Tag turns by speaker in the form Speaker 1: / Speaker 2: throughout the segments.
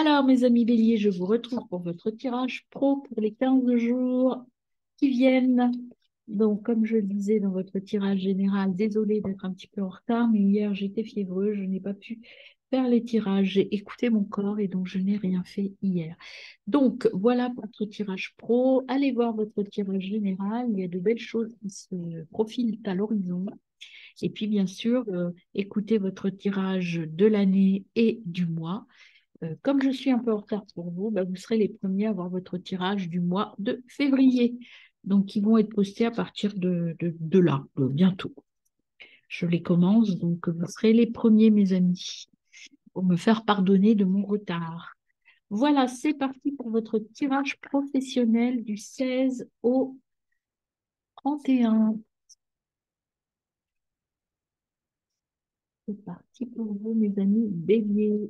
Speaker 1: Alors, mes amis béliers, je vous retrouve pour votre tirage pro pour les 15 jours qui viennent. Donc, comme je le disais dans votre tirage général, désolée d'être un petit peu en retard, mais hier j'étais fiévreux, je n'ai pas pu faire les tirages. J'ai écouté mon corps et donc je n'ai rien fait hier. Donc, voilà pour votre tirage pro. Allez voir votre tirage général, il y a de belles choses qui se profilent à l'horizon. Et puis, bien sûr, écoutez votre tirage de l'année et du mois. Comme je suis un peu en retard pour vous, bah, vous serez les premiers à avoir votre tirage du mois de février. Donc, ils vont être postés à partir de là, bientôt. Je les commence, donc vous serez les premiers, mes amis, pour me faire pardonner de mon retard. Voilà, c'est parti pour votre tirage professionnel du 16 au 31. C'est parti pour vous, mes amis béliers.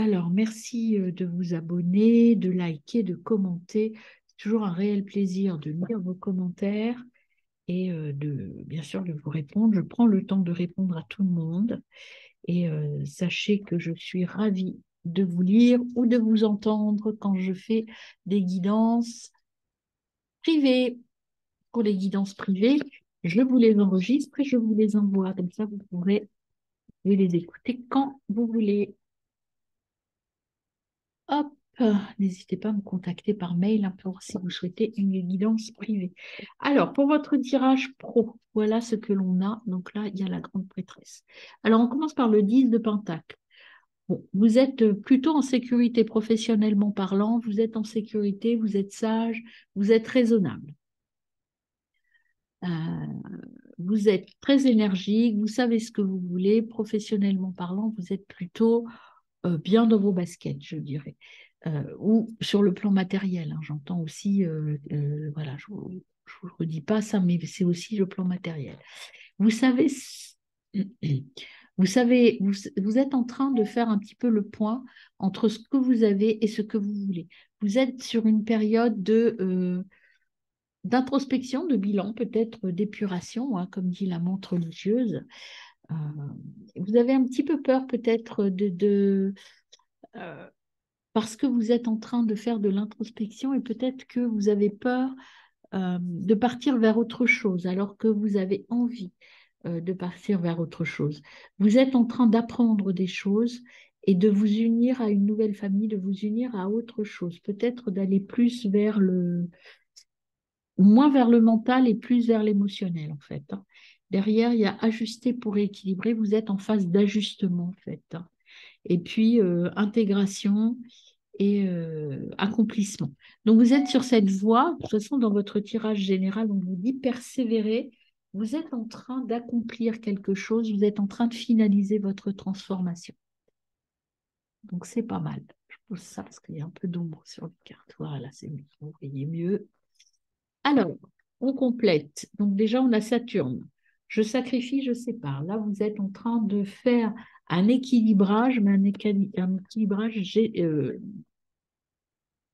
Speaker 1: Alors, merci de vous abonner, de liker, de commenter. C'est toujours un réel plaisir de lire vos commentaires et bien sûr, de vous répondre. Je prends le temps de répondre à tout le monde et sachez que je suis ravie de vous lire ou de vous entendre quand je fais des guidances privées. Pour les guidances privées, je vous les enregistre et je vous les envoie. Comme ça, vous pourrez les écouter quand vous voulez. Hop, n'hésitez pas à me contacter par mail hein, pour si vous souhaitez une guidance privée. Alors, pour votre tirage pro, voilà ce que l'on a. Donc là, il y a la grande prêtresse. Alors, on commence par le 10 de Pentacle. Bon, vous êtes plutôt en sécurité professionnellement parlant, vous êtes en sécurité, vous êtes sage, vous êtes raisonnable. Euh, vous êtes très énergique, vous savez ce que vous voulez, professionnellement parlant, vous êtes plutôt bien dans vos baskets, je dirais. Ou sur le plan matériel, hein, j'entends aussi, voilà, je ne vous redis pas ça, mais c'est aussi le plan matériel. Vous savez, vous savez, vous êtes en train de faire un petit peu le point entre ce que vous avez et ce que vous voulez. Vous êtes sur une période d'introspection, de bilan, peut-être d'épuration, hein, comme dit la montre religieuse. Euh, vous avez un petit peu peur peut-être euh, parce que vous êtes en train de faire de l'introspection et peut-être que vous avez peur de partir vers autre chose alors que vous avez envie de partir vers autre chose. Vous êtes en train d'apprendre des choses et de vous unir à une nouvelle famille, de vous unir à autre chose, peut-être d'aller plus vers moins vers le mental et plus vers l'émotionnel en fait, hein. Derrière, il y a ajuster pour équilibrer, vous êtes en phase d'ajustement en fait, hein. Et puis intégration et accomplissement. Donc vous êtes sur cette voie, de toute façon dans votre tirage général, on vous dit persévérer, vous êtes en train d'accomplir quelque chose, vous êtes en train de finaliser votre transformation. Donc c'est pas mal. Je pose ça parce qu'il y a un peu d'ombre sur le carte. Voilà, c'est mieux, vous voyez mieux. Alors, on complète. Donc déjà, on a Saturne. Je sacrifie, je sépare. Là, vous êtes en train de faire un équilibrage, mais un équilibrage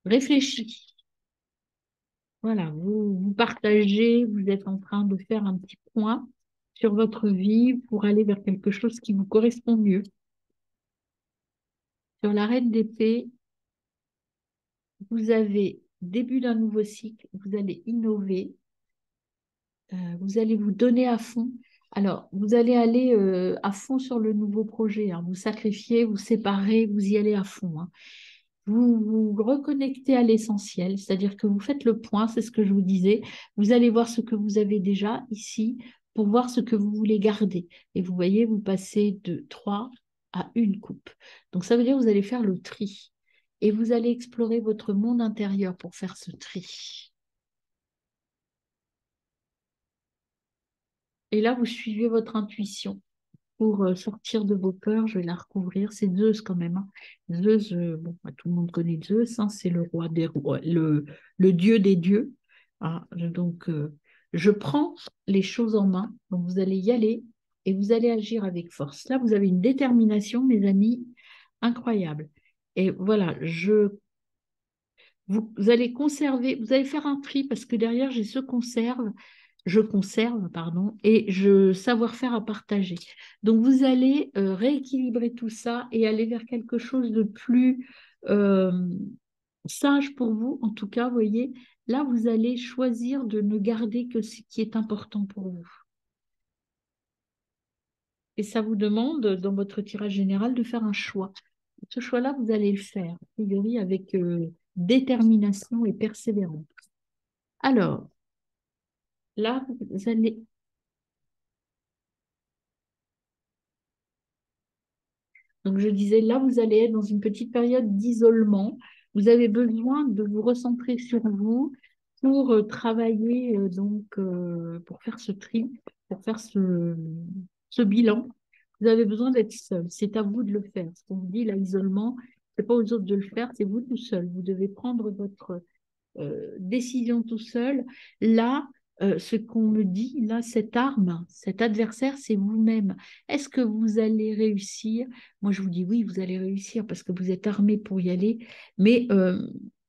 Speaker 1: réfléchi. Voilà, vous partagez, vous êtes en train de faire un petit point sur votre vie pour aller vers quelque chose qui vous correspond mieux. Sur la reine d'épée, vous avez début d'un nouveau cycle, vous allez innover, vous allez vous donner à fond. Alors, vous allez aller à fond sur le nouveau projet, hein. Vous sacrifiez, vous séparez, vous y allez à fond, hein. Vous vous reconnectez à l'essentiel, c'est-à-dire que vous faites le point, c'est ce que je vous disais. Vous allez voir ce que vous avez déjà ici pour voir ce que vous voulez garder. Et vous voyez, vous passez de 3 à une coupe. Donc, ça veut dire que vous allez faire le tri. Et vous allez explorer votre monde intérieur pour faire ce tri. Et là, vous suivez votre intuition pour sortir de vos peurs. Je vais la recouvrir. C'est Zeus quand même, hein. Zeus, bon, bah, tout le monde connaît Zeus, hein, c'est le roi des rois, le dieu des dieux, hein. Donc, je prends les choses en main. Donc, vous allez y aller et vous allez agir avec force. Là, vous avez une détermination, mes amis, incroyable. Et voilà, vous allez conserver, vous allez faire un tri parce que derrière, j'ai ce conserve. je conserve, pardon, et je savoir-faire à partager. Donc, vous allez rééquilibrer tout ça et aller vers quelque chose de plus euh, sage pour vous. En tout cas, vous voyez, là, vous allez choisir de ne garder que ce qui est important pour vous. Et ça vous demande, dans votre tirage général, de faire un choix. Ce choix-là, vous allez le faire, a priori, avec détermination et persévérance. Alors, là, vous allez Donc, je disais, là, vous allez être dans une petite période d'isolement. Vous avez besoin de vous recentrer sur vous pour travailler, pour faire ce tri, pour faire ce bilan. Vous avez besoin d'être seul. C'est à vous de le faire. Ce qu'on vous dit, l'isolement, c'est pas aux autres de le faire, c'est vous tout seul. Vous devez prendre votre décision tout seul. Là, ce qu'on me dit, là, cette arme, cet adversaire, c'est vous-même. Est-ce que vous allez réussir? Moi, je vous dis oui, vous allez réussir parce que vous êtes armé pour y aller, mais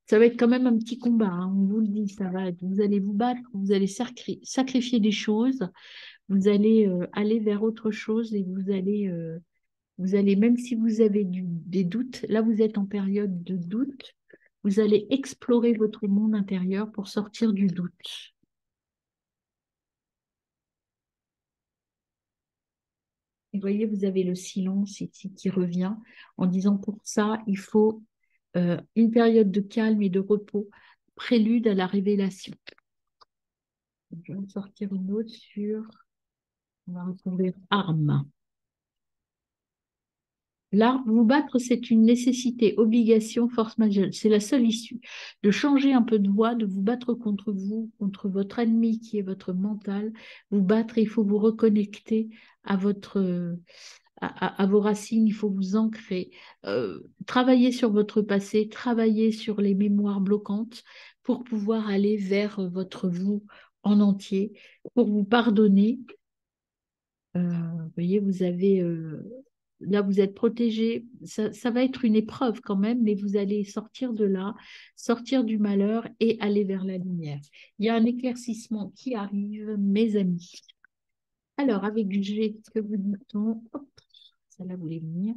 Speaker 1: ça va être quand même un petit combat, hein, on vous le dit, ça va être, vous allez vous battre, vous allez sacrifier des choses, vous allez aller vers autre chose et vous allez, même si vous avez des doutes, là vous êtes en période de doute, vous allez explorer votre monde intérieur pour sortir du doute. Et vous voyez, vous avez le silence ici qui revient en disant pour ça, il faut une période de calme et de repos, prélude à la révélation. Donc, je vais en sortir une autre on va retrouver arme. Là, vous battre, c'est une nécessité, obligation, force majeure. C'est la seule issue. De changer un peu de voix, de vous battre contre vous, contre votre ennemi qui est votre mental. Vous battre, il faut vous reconnecter à à vos racines, il faut vous ancrer. Travailler sur votre passé, travailler sur les mémoires bloquantes pour pouvoir aller vers votre vous en entier, pour vous pardonner. Vous voyez, là, vous êtes protégé. Ça va être une épreuve quand même, mais vous allez sortir de là, sortir du malheur et aller vers la lumière. Il y a un éclaircissement qui arrive, mes amis. Alors, avec G, que vous dit-on? Hop, ça là voulait venir.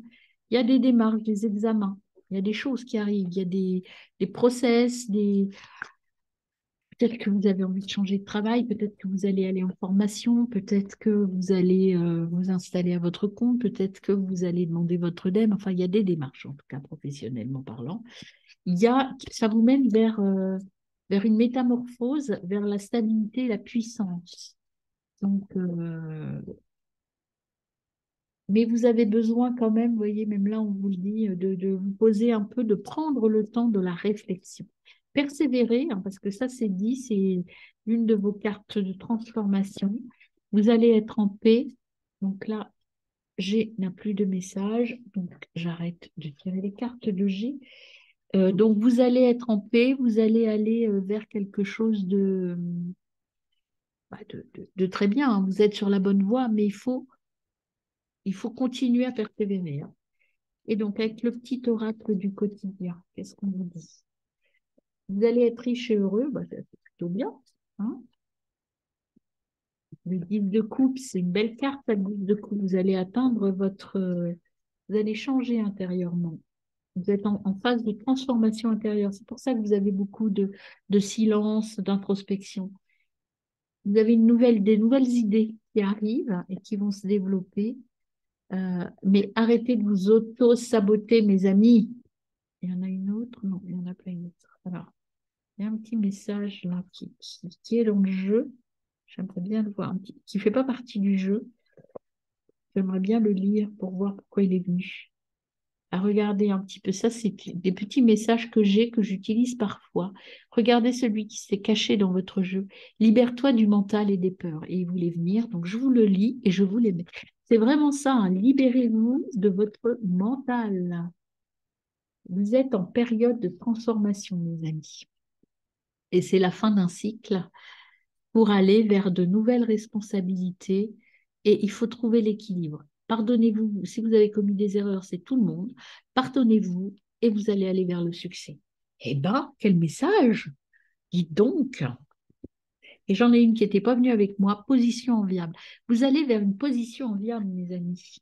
Speaker 1: Il y a des démarches, des examens, il y a des choses qui arrivent, il y a des process, peut-être que vous avez envie de changer de travail, peut-être que vous allez aller en formation, peut-être que vous allez vous installer à votre compte, peut-être que vous allez demander votre DEM. Enfin, il y a des démarches, en tout cas professionnellement parlant. Ça vous mène vers une métamorphose, vers la stabilité, la puissance. Donc, mais vous avez besoin quand même, vous voyez, même là, on vous le dit, de vous poser un peu, de prendre le temps de la réflexion. Persévérer, hein, parce que ça, c'est dit, c'est une de vos cartes de transformation. Vous allez être en paix. Donc là, G n'a plus de message, donc j'arrête de tirer les cartes de G. Donc vous allez être en paix, vous allez aller vers quelque chose de très bien, hein. Vous êtes sur la bonne voie, mais il faut continuer à persévérer, hein. Et donc, avec le petit oracle du quotidien, qu'est-ce qu'on vous dit? Vous allez être riche et heureux, bah, c'est plutôt bien, hein. Le 10 de coupe, c'est une belle carte, la 10 de coupe. Vous allez atteindre vous allez changer intérieurement. Vous êtes en phase de transformation intérieure. C'est pour ça que vous avez beaucoup de silence, d'introspection. Vous avez des nouvelles idées qui arrivent et qui vont se développer. Mais arrêtez de vous auto-saboter, mes amis. Il y en a une autre? Non, il y en a pas une autre. Alors, il y a un petit message là qui est dans le jeu. J'aimerais bien le voir, qui ne fait pas partie du jeu. J'aimerais bien le lire pour voir pourquoi il est venu. À regarder un petit peu ça, c'est des petits messages que j'ai, que j'utilise parfois. Regardez celui qui s'est caché dans votre jeu. Libère-toi du mental et des peurs. Et il voulait venir, donc je vous le lis et je vous les mets. C'est vraiment ça, hein. Libérez-vous de votre mental. Vous êtes en période de transformation, mes amis. Et c'est la fin d'un cycle pour aller vers de nouvelles responsabilités et il faut trouver l'équilibre. Pardonnez-vous, si vous avez commis des erreurs, c'est tout le monde. Pardonnez-vous et vous allez aller vers le succès. Eh ben, quel message! Dites donc, Et j'en ai une qui n'était pas venue avec moi, position enviable. Vous allez vers une position enviable, mes amis.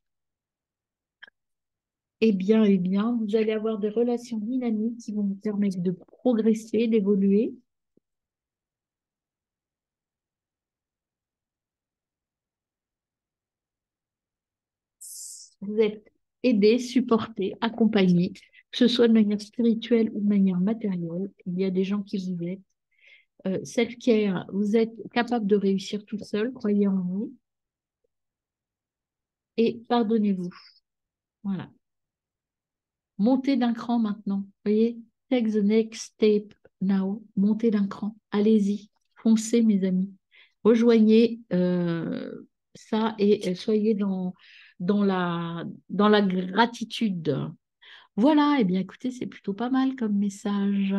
Speaker 1: Eh bien, vous allez avoir des relations dynamiques qui vont vous permettre de progresser, d'évoluer. Vous êtes aidé, supporté, accompagné, que ce soit de manière spirituelle ou de manière matérielle. Il y a des gens qui vous aident. Self-care, vous êtes capable de réussir tout seul, croyez en vous et pardonnez-vous. Voilà. Montez d'un cran maintenant. Vous voyez? Take the next step now. Montez d'un cran. Allez-y. Foncez, mes amis. Rejoignez ça et soyez dans la gratitude. Voilà. Eh bien, écoutez, c'est plutôt pas mal comme message.